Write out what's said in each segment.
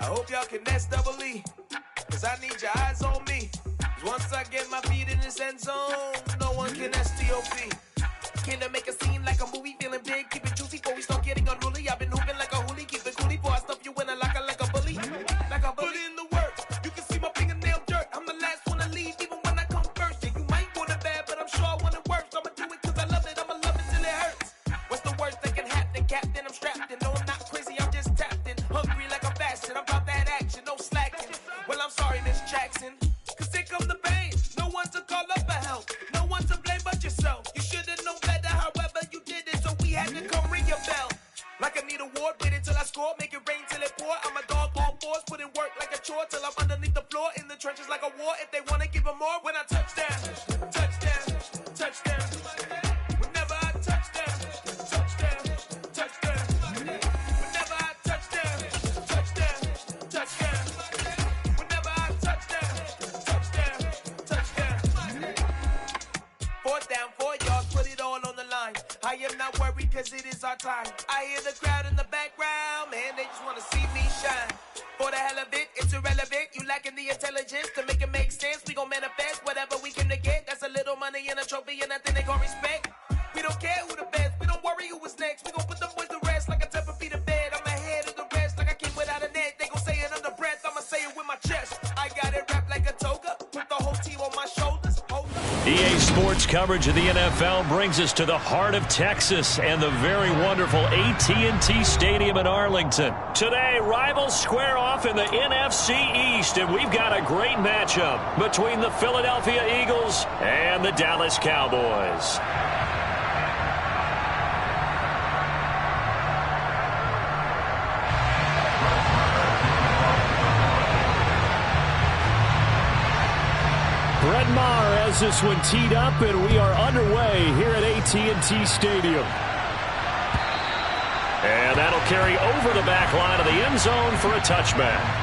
I hope y'all can nest double E, cause I need your eyes on me. Once I get my feet in this end zone, no one can STOP. Came to make a scene like a movie, feeling big, keep it juicy before we start getting unruly. I've been hooping like a hoolie, keep it coolie, before I stuff you in a locker like a bully. Like a bully. Put in the work, you can see my fingernail dirt. I'm the last one to leave, even when I come first. Yeah, you might want it bad, but I'm sure I want it worse. I'ma do it cause I love it, I'ma love it till it hurts. What's the worst that can happen, Captain? I'm strapped in, no I'm not crazy, I'm just tapped in. Hungry like I'm fasting, I'm about that action, no slacking. Well, I'm sorry, Miss Jackson, cause here come the pain. No one to call up for help, no one to blame but yourself. You should've known better, however you did it, so we had to come ring your bell. Like I need a ward, wait until I score, make it rain till it pour. I'm a dog on fours, put in work like a chore till I'm underneath the floor, in the trenches like a war. If they wanna give them more, when I touch down, touchdown, touchdown. Whenever I touch down, touchdown, touchdown. Whenever I touch down, touchdown, touchdown. Whenever I touch down, touchdown, touchdown. Fourth down, 4 yards, put it all on the line. I am not worried cause it is our time. I hear the crowd in the background, man, they just wanna see me shine. For the hell of it, it's irrelevant. You lacking the intelligence to make it make sense. We gon' manifest whatever we can to get. That's a little money and a trophy and nothing they call respect. We don't care who the best, we don't worry who was next. We gon' put the boys to rest like a temper feet in bed. I'm ahead of the rest like I came without a net. They gon' say it under breath, I'ma say it with my chest. I got it wrapped like a toga, put the whole team on my shoulders. EA Sports coverage of the NFL brings us to the heart of Texas and the very wonderful AT&T Stadium in Arlington. Today, rivals square off in the NFC East, and we've got a great matchup between the Philadelphia Eagles and the Dallas Cowboys. Brett Maher has this one teed up, and we are underway here at AT&T Stadium. And that'll carry over the back line of the end zone for a touchback.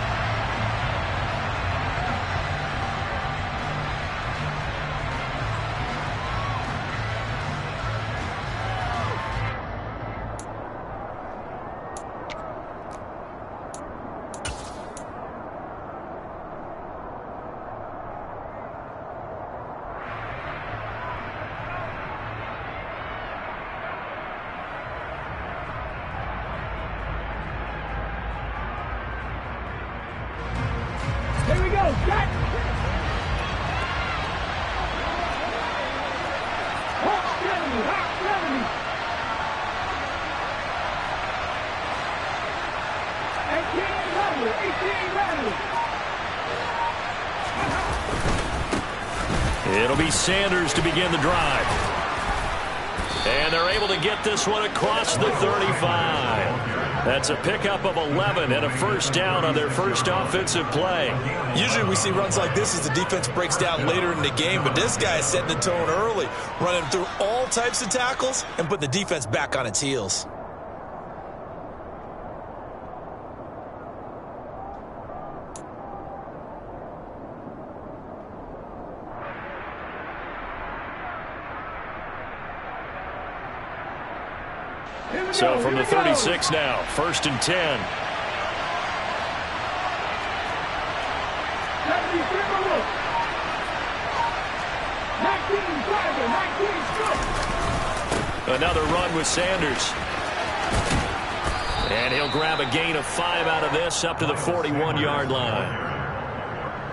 It'll be Sanders to begin the drive. And they're able to get this one across the 35. That's a pickup of 11 and a first down on their first offensive play. Usually we see runs like this as the defense breaks down later in the game, but this guy is setting the tone early, running through all types of tackles and putting the defense back on its heels. So from the 36 now, 1st and 10. Another run with Sanders. And he'll grab a gain of 5 out of this up to the 41-yard line.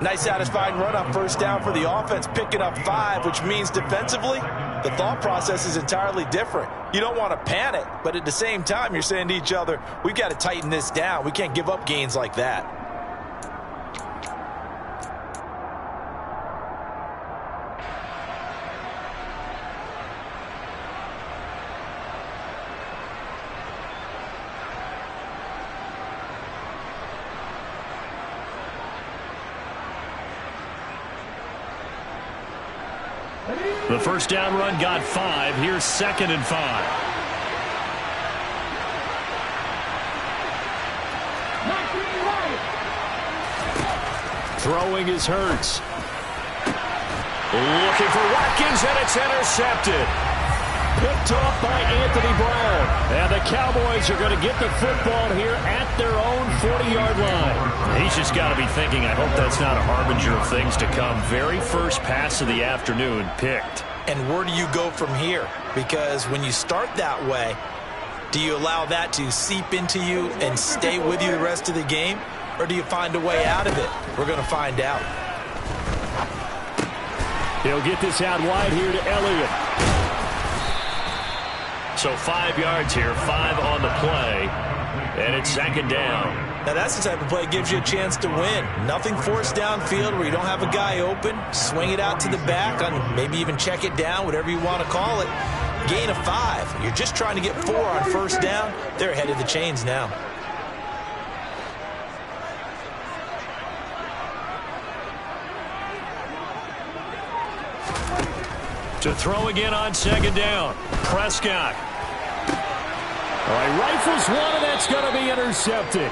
Nice satisfying run on first down for the offense, picking up 5, which means defensively, the thought process is entirely different. You don't want to panic, but at the same time, you're saying to each other, we've got to tighten this down. We can't give up gains like that. The first down run got 5. Here's 2nd and 5. Throwing is Hurts. Looking for Watkins, and it's intercepted. picked off by Anthony Brown. And the Cowboys are going to get the football here at their own 40-yard line. He's just got to be thinking, I hope that's not a harbinger of things to come. Very first pass of the afternoon picked. And where do you go from here? Because when you start that way, do you allow that to seep into you and stay with you the rest of the game? Or do you find a way out of it? We're going to find out. He'll get this out wide here to Elliott. So 5 yards here, 5 on the play, and it's second down. Now that's the type of play that gives you a chance to win. Nothing forced downfield where you don't have a guy open. Swing it out to the back, maybe even check it down, whatever you want to call it. Gain of 5. You're just trying to get 4 on first down. They're ahead of the chains now. To throw again on second down. Prescott. All right, rifles one, and that's going to be intercepted.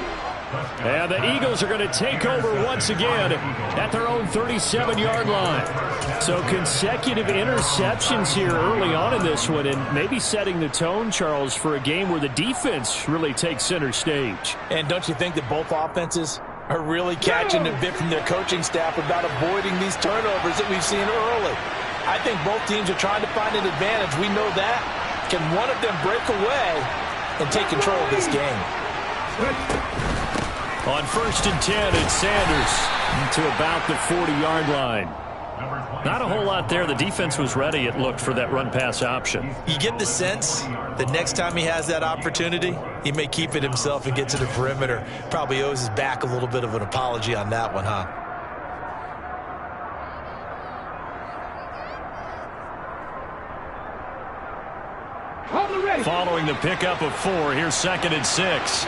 And the Eagles are going to take over once again at their own 37-yard line. So consecutive interceptions here early on in this one, and maybe setting the tone, Charles, for a game where the defense really takes center stage. And don't you think that both offenses are really catching a bit from their coaching staff about avoiding these turnovers that we've seen early? I think both teams are trying to find an advantage. We know that. Can one of them break away and take control of this game? On 1st and 10, it's Sanders to about the 40-yard line. Not a whole lot there. The defense was ready, it looked, for that run-pass option. You get the sense that next time he has that opportunity, he may keep it himself and get to the perimeter. Probably owes his back a little bit of an apology on that one, huh? Following the pickup of 4, here's 2nd and 6.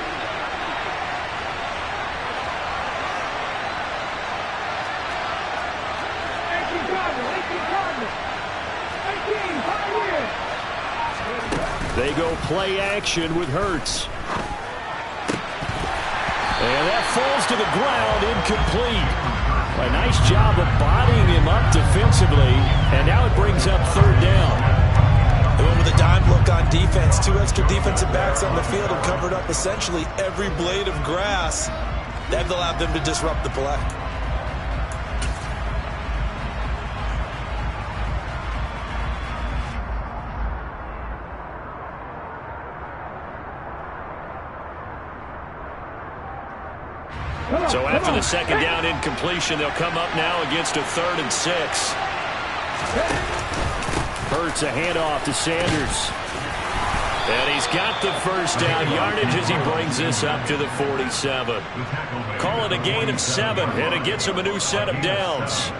They go play action with Hurts. And that falls to the ground, incomplete. A nice job of bodying him up defensively, and now it brings up 3rd down. They went with a dime look on defense. 2 extra defensive backs on the field and covered up essentially every blade of grass. That allowed them to disrupt the play. So after the 2nd down incompletion, they'll come up now against a 3rd and 6. Hurts a handoff to Sanders. And he's got the first down yardage as he brings this up to the 47. Call it a gain of 7, and it gets him a new set of downs.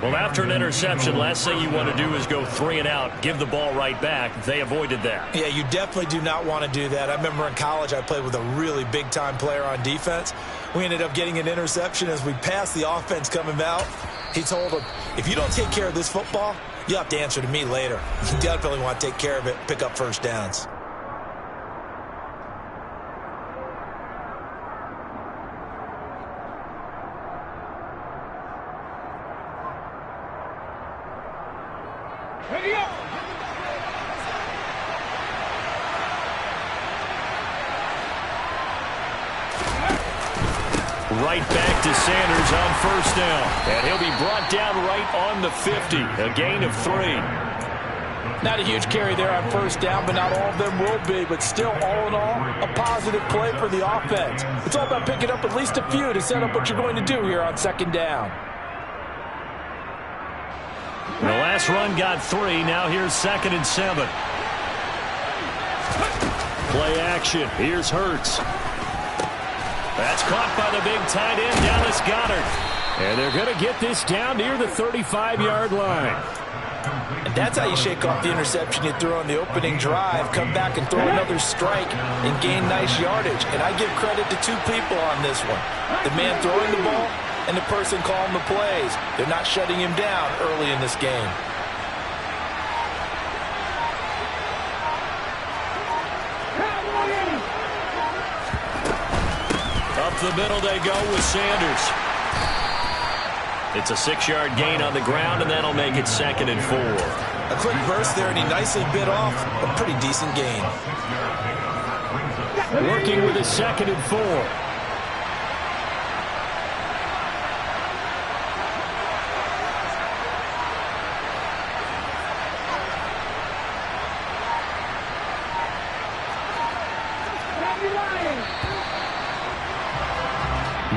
Well, after an interception, last thing you want to do is go 3 and out, give the ball right back. They avoided that. Yeah, you definitely do not want to do that. I remember in college I played with a really big-time player on defense. We ended up getting an interception as we passed the offense coming out. He told him, if you don't take care of this football, you'll have to answer to me later. You definitely want to take care of it, pick up first downs. Right back to Sanders on first down. And he'll be brought down right on the 50. A gain of 3. Not a huge carry there on first down, but not all of them will be. But still, all in all, a positive play for the offense. It's all about picking up at least a few to set up what you're going to do here on second down. The last run got 3. Now here's 2nd and 7. Play action. Here's Hurts. That's caught by the big tight end, Dallas Goedert. And they're going to get this down near the 35-yard line. And that's how you shake off the interception you threw on the opening drive, come back and throw another strike and gain nice yardage. And I give credit to 2 people on this one. The man throwing the ball and the person calling the plays. They're not shutting him down early in this game. Up the middle they go with Sanders. It's a 6-yard gain on the ground, and that'll make it 2nd and 4. A quick burst there, and he nicely bit off a pretty decent gain. Working with a 2nd and 4.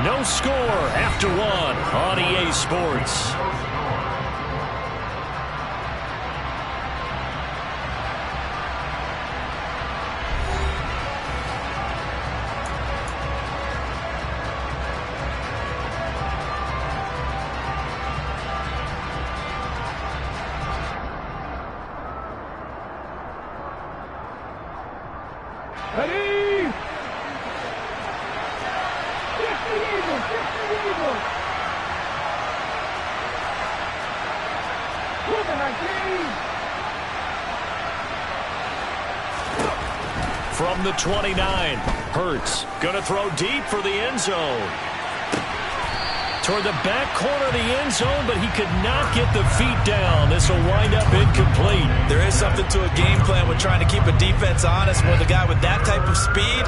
No score after 1 on EA Sports. Ready? From the 29, Hurts gonna throw deep for the end zone. Toward the back corner of the end zone, but he could not get the feet down. This will wind up incomplete. There is something to a game plan with trying to keep a defense honest. With a guy with that type of speed,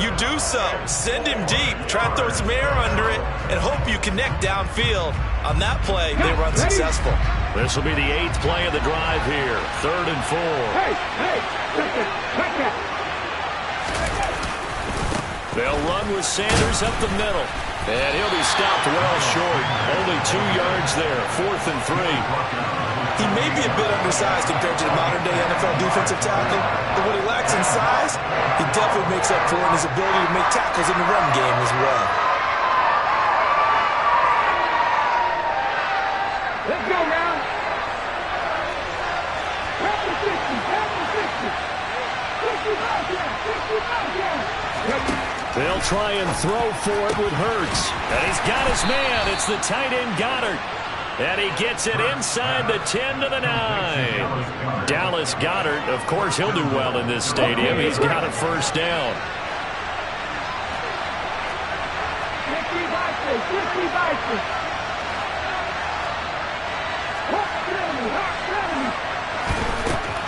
you do so. Send him deep. Try and throw some air under it and hope you connect downfield. On that play, they were unsuccessful. This will be the 8th play of the drive here. 3rd and 4. They'll run with Sanders up the middle. And he'll be stopped well short. Only 2 yards there. 4th and 3. He may be a bit undersized compared to the modern-day NFL defensive tackle, but what he lacks in size, he definitely makes up for in his ability to make tackles in the run game as well. Let's go now. Back to 60. Back to 60. 60 back. They'll try and throw for it with Hurts. And he's got his man. It's the tight end Goddard. And he gets it inside the 10 to the 9. Dallas Goddard, of course, he'll do well in this stadium. He's got a first down. 50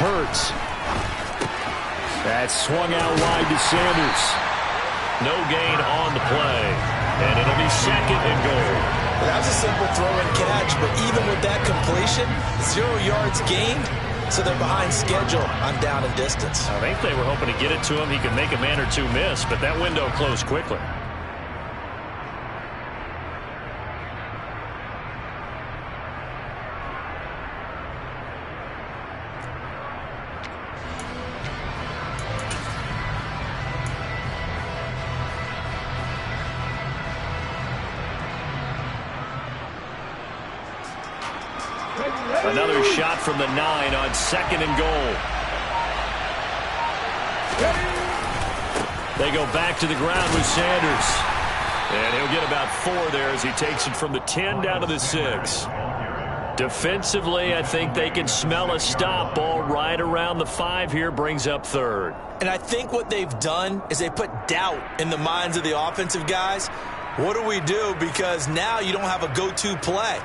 Hurts. That swung out wide to Sanders. No gain on the play. And it'll be 2nd and goal. That was a simple throw and catch, but even with that completion, 0 yards gained, so they're behind schedule on down and distance. I think they were hoping to get it to him. He could make a man or two miss, but that window closed quickly. Another shot from the 9 on 2nd and goal. They go back to the ground with Sanders. And he'll get about 4 there as he takes it from the 10 down to the 6. Defensively, I think they can smell a stop. Ball right around the 5 here, brings up 3rd. And I think what they've done is they put doubt in the minds of the offensive guys. What do we do? Because now you don't have a go-to play.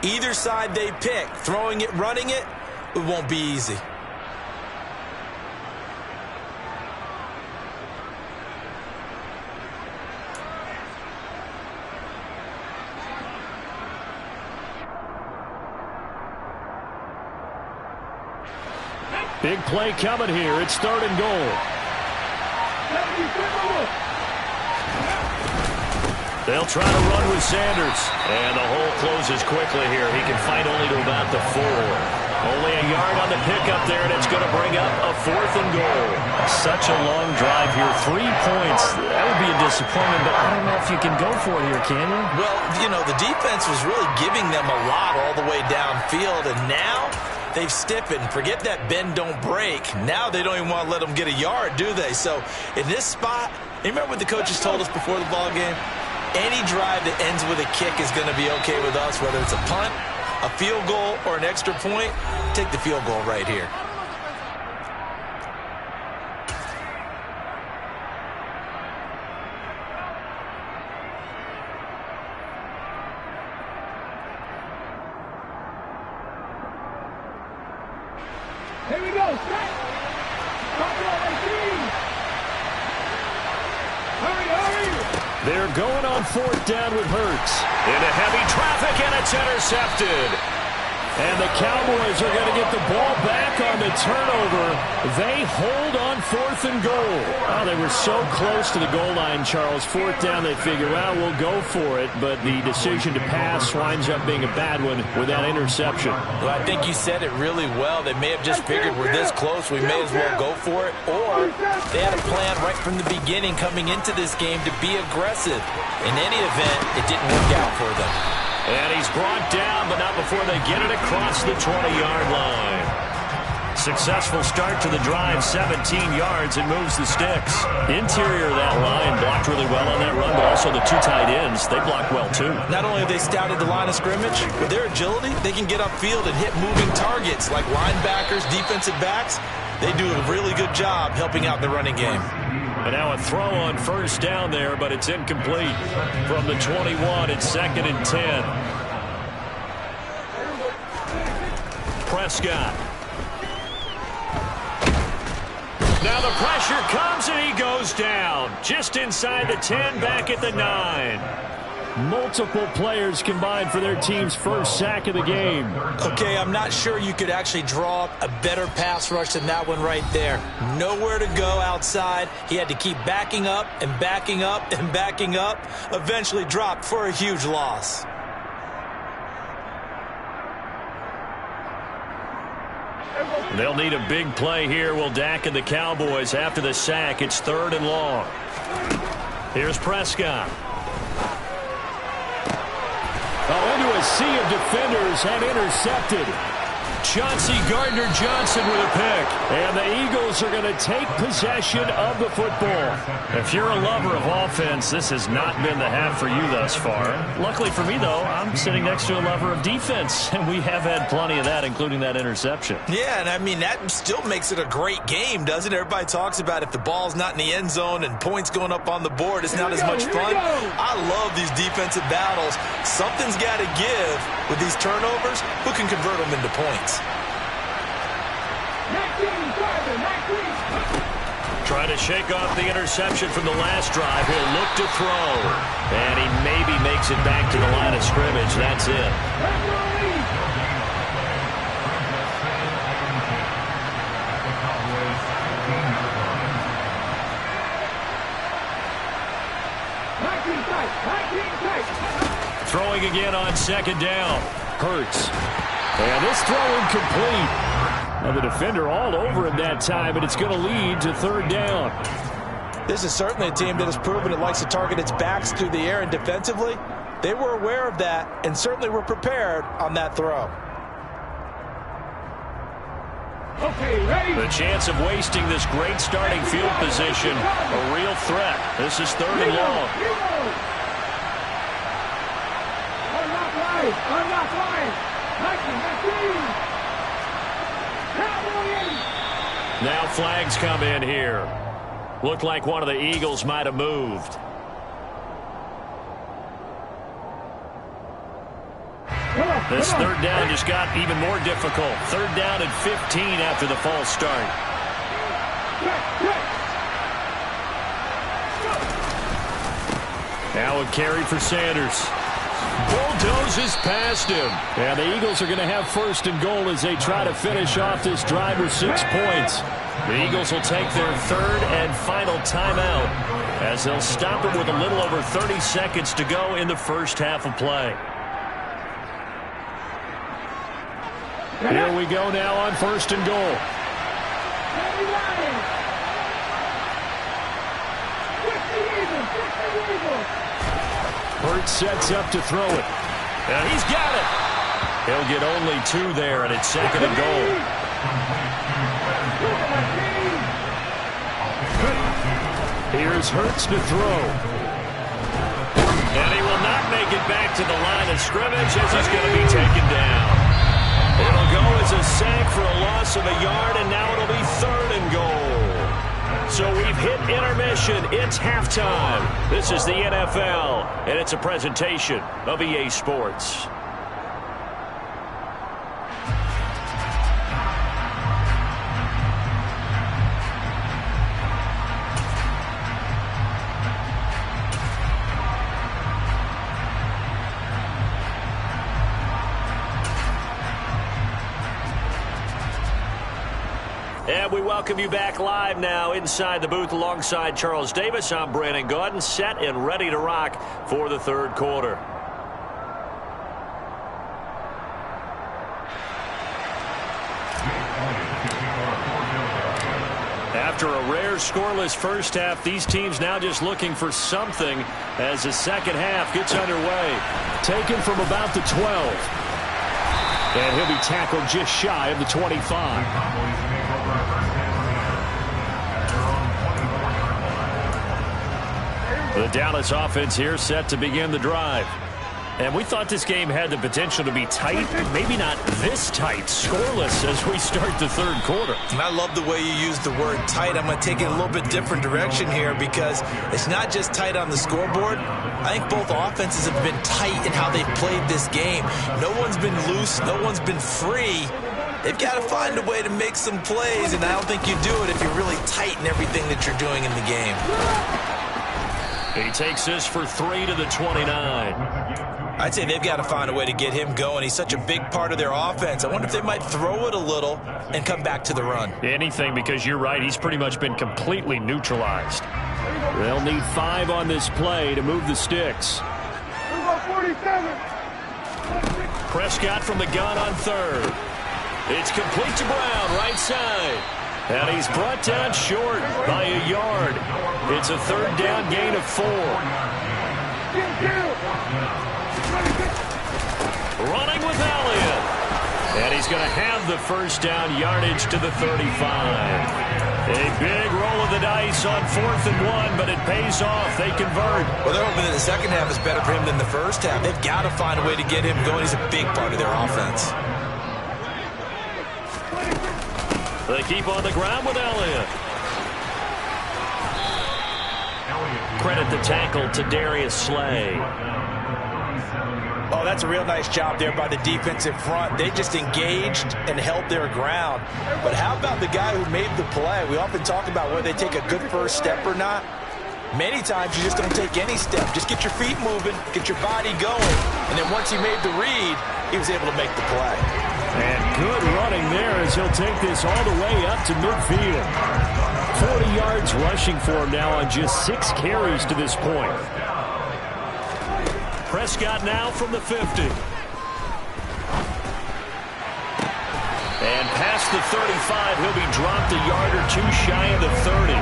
Either side they pick, throwing it, running it, it won't be easy. Big play coming here. It's 3rd and goal. They'll try to run with Sanders. And the hole closes quickly here. He can fight only to about the 4. Only a yard on the pickup there, and it's going to bring up a 4th and goal. Such a long drive here. 3 points. That would be a disappointment, but I don't know if you can go for it here, can you? Well, you know, the defense was really giving them a lot all the way downfield, and now they've stiffened. Forget that bend, don't break. Now they don't even want to let them get a yard, do they? So in this spot, you remember what the coaches told us before the ball game? Any drive that ends with a kick is going to be okay with us, whether it's a punt, a field goal, or an extra point. Take the field goal right here. Here we go. Set. Hurry, hurry. They're going on fourth down with Hurts. Into heavy traffic, and it's intercepted. And the Cowboys are going to get the ball back on the turnover. They hold on fourth and goal. Oh, they were so close to the goal line, Charles. Fourth down, they figure, well, we'll go for it. But the decision to pass winds up being a bad one with that interception. Well, I think you said it really well. They may have just figured we're this close, we may as well go for it. Or they had a plan right from the beginning coming into this game to be aggressive. In any event, it didn't work out for them. And he's brought down, but not before they get it across the 20-yard line. Successful start to the drive, 17 yards, and moves the sticks. Interior of that line blocked really well on that run, but also the two tight ends, they blocked well too. Not only have they scouted the line of scrimmage, with their agility, they can get upfield and hit moving targets like linebackers, defensive backs. They do a really good job helping out the running game. And now a throw on first down there, but it's incomplete. From the 21, it's 2nd and 10. Prescott. Now the pressure comes and he goes down. Just inside the 10, back at the 9. Multiple players combined for their team's first sack of the game. Okay, I'm not sure you could actually draw up a better pass rush than that one right there. Nowhere to go outside. He had to keep backing up and backing up and backing up. Eventually dropped for a huge loss. They'll need a big play here. Will Dak and the Cowboys after the sack. It's 3rd and long. Here's Prescott. Into a sea of defenders and intercepted. Chauncey Gardner-Johnson with a pick. And the Eagles are going to take possession of the football. If you're a lover of offense, this has not been the half for you thus far. Luckily for me, though, I'm sitting next to a lover of defense, and we have had plenty of that, including that interception. Yeah, and I mean, that still makes it a great game, doesn't it? Everybody talks about if the ball's not in the end zone and points going up on the board, it's not as much fun. I love these defensive battles. Something's got to give with these turnovers. Who can convert them into points? Trying to shake off the interception from the last drive. He'll look to throw. And he maybe makes it back to the line of scrimmage. That's it. Throwing again on 2nd down. Hurts. And this throw incomplete. Now the defender all over him that time, but it's going to lead to 3rd down. This is certainly a team that has proven it likes to target its backs through the air, and defensively, they were aware of that and certainly were prepared on that throw. Okay, ready? The chance of wasting this great starting field position, a real threat. This is 3rd and long. Unlock line. Now flags come in here. Looked like one of the Eagles might have moved. This 3rd down just got even more difficult. 3rd down and 15 after the false start. Now a carry for Sanders. Bulldozes past him. And the Eagles are going to have 1st and goal as they try to finish off this drive with 6 points. The Eagles will take their 3rd and final timeout as they'll stop it with a little over 30 seconds to go in the first half of play. Here we go now on 1st and goal. Hurts sets up to throw it. And he's got it. He'll get only 2 there, and it's 2nd and goal. Here's Hurts to throw. And he will not make it back to the line of scrimmage as he's going to be taken down. It'll go as a sack for a loss of a yard, and now it'll be 3rd and goal. So we've hit intermission. It's halftime. This is the NFL, and it's a presentation of EA Sports. And we welcome you back live now inside the booth alongside Charles Davis. I'm Brandon Gaudin, set and ready to rock for the third quarter. After a rare scoreless first half, these teams now just looking for something as the second half gets underway. Taken from about the 12. And he'll be tackled just shy of the 25. The Dallas offense here set to begin the drive. And we thought this game had the potential to be tight, maybe not this tight, scoreless as we start the third quarter. And I love the way you use the word tight. I'm going to take it a little bit different direction here because it's not just tight on the scoreboard. I think both offenses have been tight in how they've played this game. No one's been loose. No one's been free. They've got to find a way to make some plays, and I don't think you do it if you're really tight in everything that you're doing in the game. He takes this for 3 to the 29. I'd say they've got to find a way to get him going. He's such a big part of their offense. I wonder if they might throw it a little and come back to the run. Anything, because you're right. He's pretty much been completely neutralized. They'll need 5 on this play to move the sticks. Prescott from the gun on third. It's complete to Brown, right side. And he's brought down short by a yard. It's a third down gain of 4. Running with Elliott. And he's going to have the first down yardage to the 35. A big roll of the dice on 4th and 1, but it pays off. They convert. Well, they're hoping that the second half is better for him than the first half. They've got to find a way to get him going. He's a big part of their offense. They keep on the ground with Elliott. Credit the tackle to Darius Slay. Oh, that's a real nice job there by the defensive front. They just engaged and held their ground. But how about the guy who made the play? We often talk about whether they take a good first step or not. Many times you just don't take any step. Just get your feet moving, get your body going. And then once he made the read, he was able to make the play. And good running there as he'll take this all the way up to midfield. 40 yards rushing for him now on just 6 carries to this point. Prescott now from the 50. And past the 35, he'll be dropped a yard or 2 shy of the 30.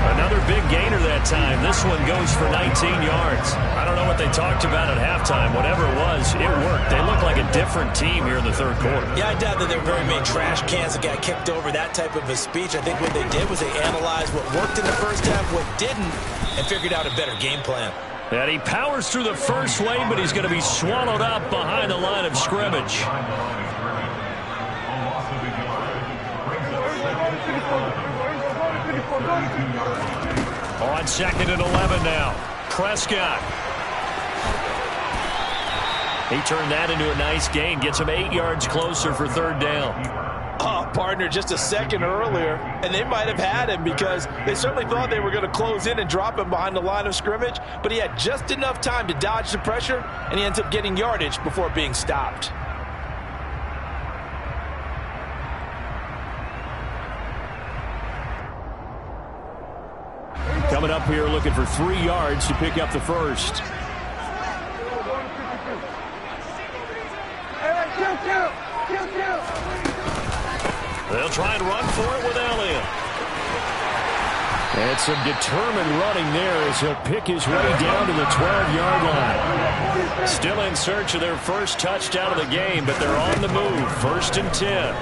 Another big gainer that time. This one goes for 19 yards. I don't know what they talked about at halftime. Whatever it was, it worked. They look like a different team here in the third quarter. Yeah, I doubt that there were very many trash cans that got kicked over, that type of a speech. I think what they did was they analyzed what worked in the first half, what didn't, and figured out a better game plan. And he powers through the first lane, but he's going to be swallowed up behind the line of scrimmage. On 2nd and 11 now. Prescott. He turned that into a nice gain. Gets him 8 yards closer for third down. Oh, partner, just a second earlier, and they might have had him because they certainly thought they were going to close in and drop him behind the line of scrimmage, but he had just enough time to dodge the pressure, and he ends up getting yardage before being stopped. Coming up here looking for 3 yards to pick up the first. They'll try and run for it with Elliott. And some determined running there as he'll pick his way down to the 12-yard line. Still in search of their first touchdown of the game, but they're on the move. 1st and 10.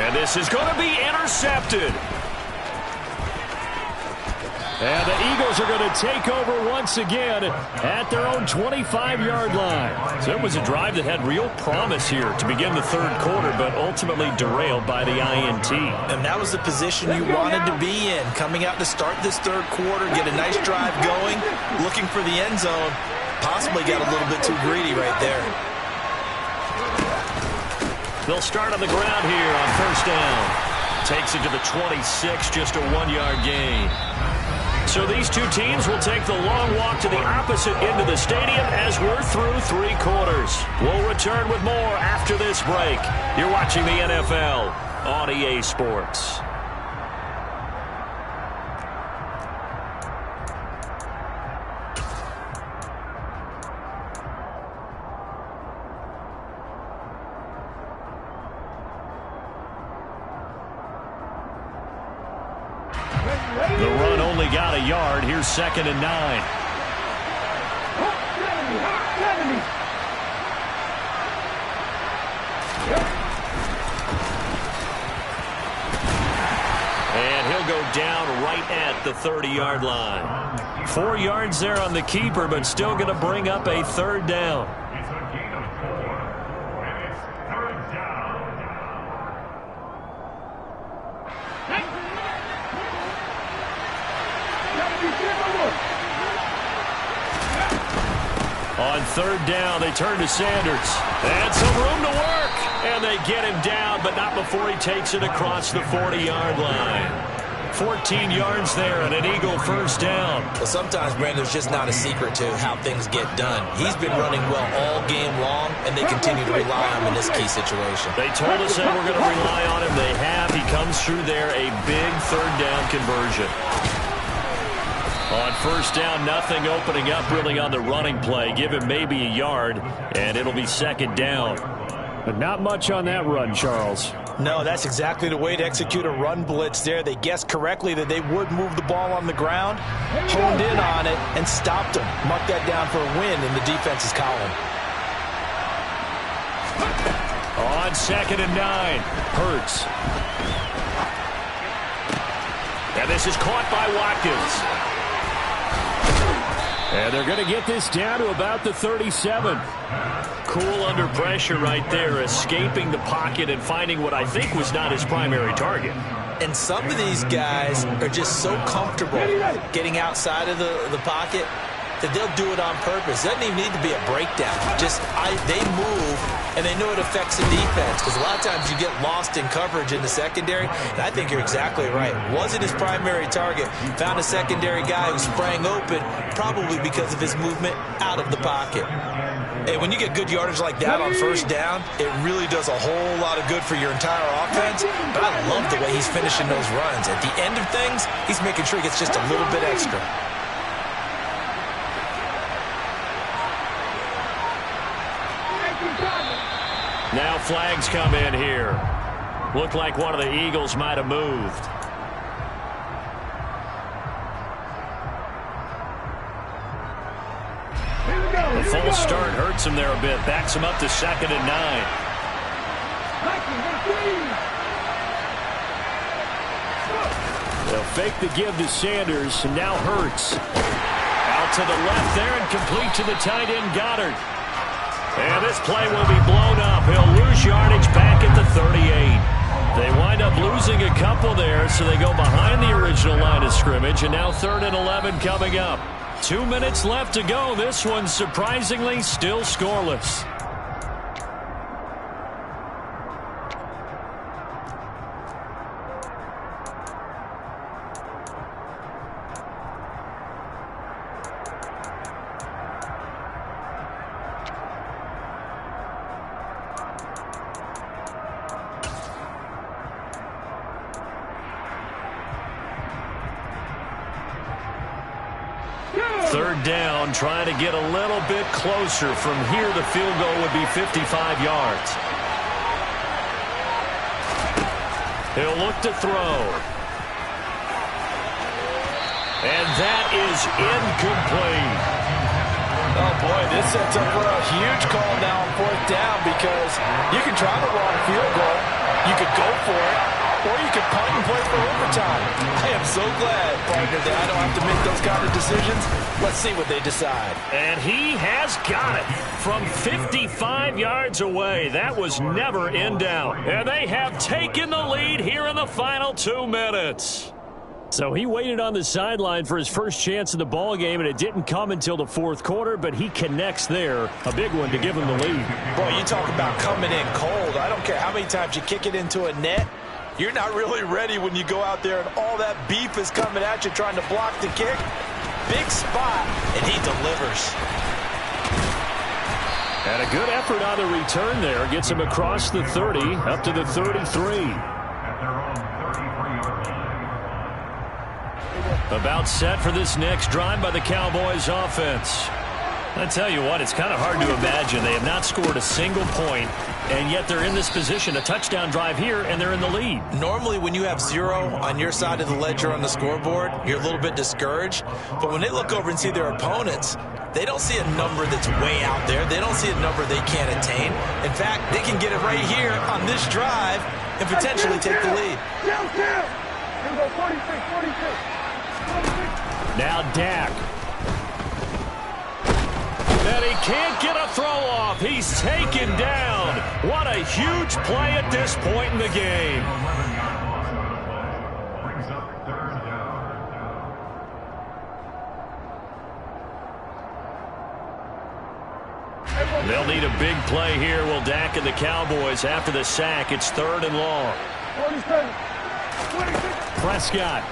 And this is going to be intercepted. And the Eagles are going to take over once again at their own 25-yard line. So it was a drive that had real promise here to begin the third quarter, but ultimately derailed by the INT. And that was the position you wanted to be in, coming out to start this third quarter, get a nice drive going, looking for the end zone. Possibly got a little bit too greedy right there. They'll start on the ground here on 1st down. Takes it to the 26, just a 1-yard gain. So these two teams will take the long walk to the opposite end of the stadium as we're through 3 quarters. We'll return with more after this break. You're watching the NFL on EA Sports. The run only got a yard. Here's 2nd and 9. And he'll go down right at the 30-yard line. 4 yards there on the keeper, but still going to bring up a 3rd down. On 3rd down, they turn to Sanders. And some room to work. And they get him down, but not before he takes it across the 40-yard line. 14 yards there and an Eagle 1st down. Well, sometimes, Brandon, there's just not a secret to how things get done. He's been running well all game long, and they continue to rely on him in this key situation. They told us they were going to rely on him. They have. He comes through there, a big 3rd down conversion. On 1st down, nothing opening up really on the running play. Give him maybe a yard, and it'll be 2nd down. But not much on that run, Charles. No, that's exactly the way to execute a run blitz there. They guessed correctly that they would move the ball on the ground, honed in on it, and stopped them. Mark that down for a win in the defense's column. On 2nd and 9, Hurts. And this is caught by Watkins. And they're going to get this down to about the 37. Cool under pressure right there, escaping the pocket and finding what I think was not his primary target. And some of these guys are just so comfortable getting outside of the pocket that they'll do it on purpose. It doesn't even need to be a breakdown. They move, and they know it affects the defense, because a lot of times you get lost in coverage in the secondary, and I think you're exactly right. Wasn't his primary target. Found a secondary guy who sprang open, probably because of his movement out of the pocket. And when you get good yardage like that on 1st down, it really does a whole lot of good for your entire offense. But I love the way he's finishing those runs. At the end of things, he's making sure he gets just a little bit extra. Now flags come in here. Looked like one of the Eagles might have moved. The false start hurts him there a bit. Backs him up to 2nd and 9. They'll fake the give to Sanders, and now Hurts. Out to the left there and complete to the tight end Goddard. And this play will be blown up. He'll lose yardage back at the 38. They wind up losing a couple there, so they go behind the original line of scrimmage, and now 3rd and 11 coming up. 2 minutes left to go. This one surprisingly still scoreless. Third down, trying to get a little bit closer. From here, the field goal would be 55 yards. He'll look to throw. And that is incomplete. Oh, boy, this sets up for a huge call now on 4th down, because you can try the wrong field goal. You could go for it, or you could punt and play for overtime. I am so glad, partner, that I don't have to make those kind of decisions. Let's see what they decide. And he has got it from 55 yards away. That was never in doubt. And they have taken the lead here in the final 2 minutes. So he waited on the sideline for his first chance in the ball game, and it didn't come until the 4th quarter, but he connects there. A big one to give him the lead. Boy, you talk about coming in cold. I don't care how many times you kick it into a net. You're not really ready when you go out there and all that beef is coming at you trying to block the kick. Big spot, and he delivers. And a good effort on the return there. Gets him across the 30, up to the 33. About set for this next drive by the Cowboys offense. I tell you what, it's kind of hard to imagine. They have not scored a single point, and yet they're in this position, a touchdown drive here, and they're in the lead. Normally, when you have 0 on your side of the ledger on the scoreboard, you're a little bit discouraged. But when they look over and see their opponents, they don't see a number that's way out there. They don't see a number they can't attain. In fact, they can get it right here on this drive and potentially take the lead. Now Dak. And he can't get a throw off. He's taken down. What a huge play at this point in the game. They'll need a big play here. Will Dak and the Cowboys after the sack. It's 3rd and long. Prescott.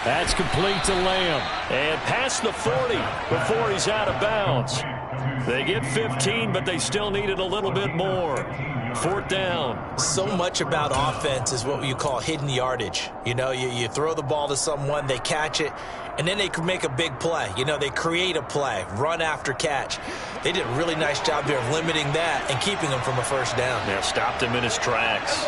That's complete to Lamb. And past the 40 before he's out of bounds. They get 15, but they still needed a little bit more. 4th down. So much about offense is what you call hidden yardage. You know, you throw the ball to someone, they catch it, and then they can make a big play. You know, they create a play, run after catch. They did a really nice job there of limiting that and keeping him from a 1st down. Yeah, stopped him in his tracks.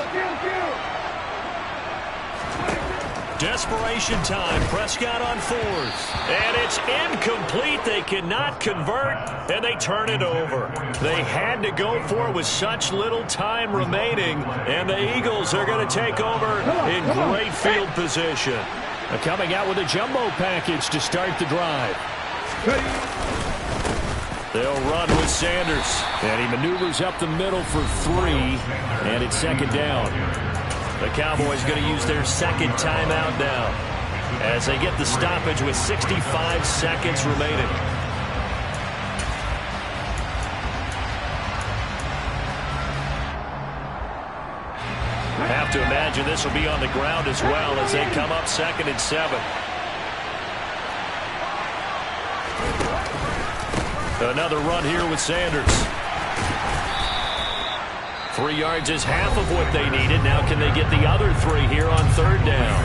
Desperation time. Prescott on 4th. And it's incomplete. They cannot convert, and they turn it over. They had to go for it with such little time remaining, and the Eagles are going to take over in great field position. Coming out with a jumbo package to start the drive. They'll run with Sanders, and he maneuvers up the middle for 3, and it's 2nd down. The Cowboys going to use their 2nd timeout now as they get the stoppage with 65 seconds remaining. Have to imagine this will be on the ground as well as they come up 2nd and 7. Another run here with Sanders. 3 yards is half of what they needed. Now can they get the other 3 here on 3rd down?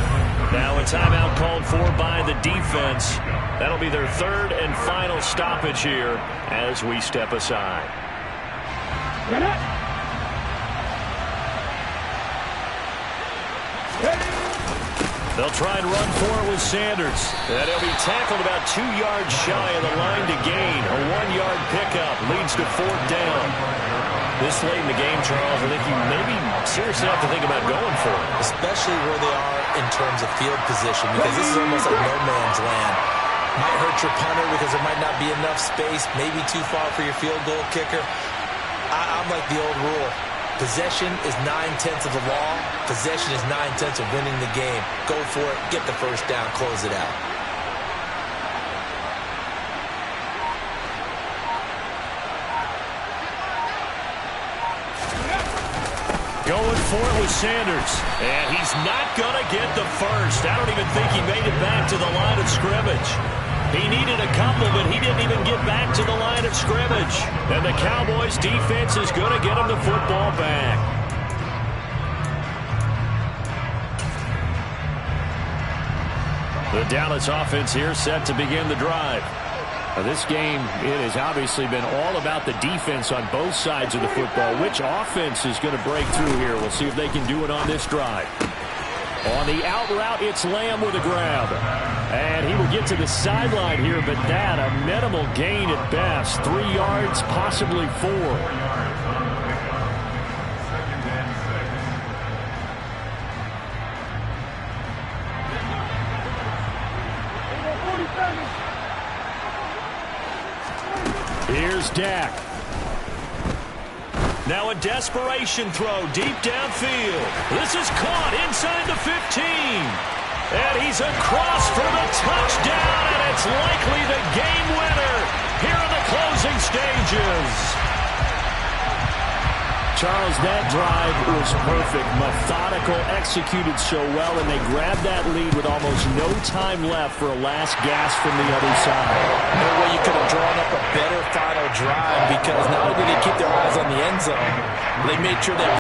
Now a timeout called for by the defense. That'll be their 3rd and final stoppage here as we step aside. They'll try and run for it with Sanders. And he'll be tackled about 2 yards shy of the line to gain. A 1-yard pickup leads to 4th down. This late in the game, Charles, I think you maybe seriously have to think about going for it. Especially where they are in terms of field position, because this is almost like no man's land. Might hurt your punter because there might not be enough space, maybe too far for your field goal kicker. I'm like the old rule. Possession is 9/10 of the law. Possession is 9/10 of winning the game. Go for it, get the 1st down, close it out. Going for it with Sanders. And he's not going to get the 1st. I don't even think he made it back to the line of scrimmage. He needed a couple, but he didn't even get back to the line of scrimmage. And the Cowboys defense is going to get him the football back. The Dallas offense here set to begin the drive. Now this game, it has obviously been all about the defense on both sides of the football. Which offense is going to break through here? We'll see if they can do it on this drive. On the out route, it's Lamb with a grab. And he will get to the sideline here, but that a minimal gain at best. 3 yards, possibly 4. Here's Dak. Now a desperation throw deep downfield. This is caught inside the 15. And he's across for the touchdown, and it's likely the game winner here in the closing stages. Charles, that drive was perfect. Methodical, executed so well, and they grabbed that lead with almost no time left for a last gasp from the other side. No way you could have drawn up a better final drive, because not only did they keep their eyes on the end zone, they made sure they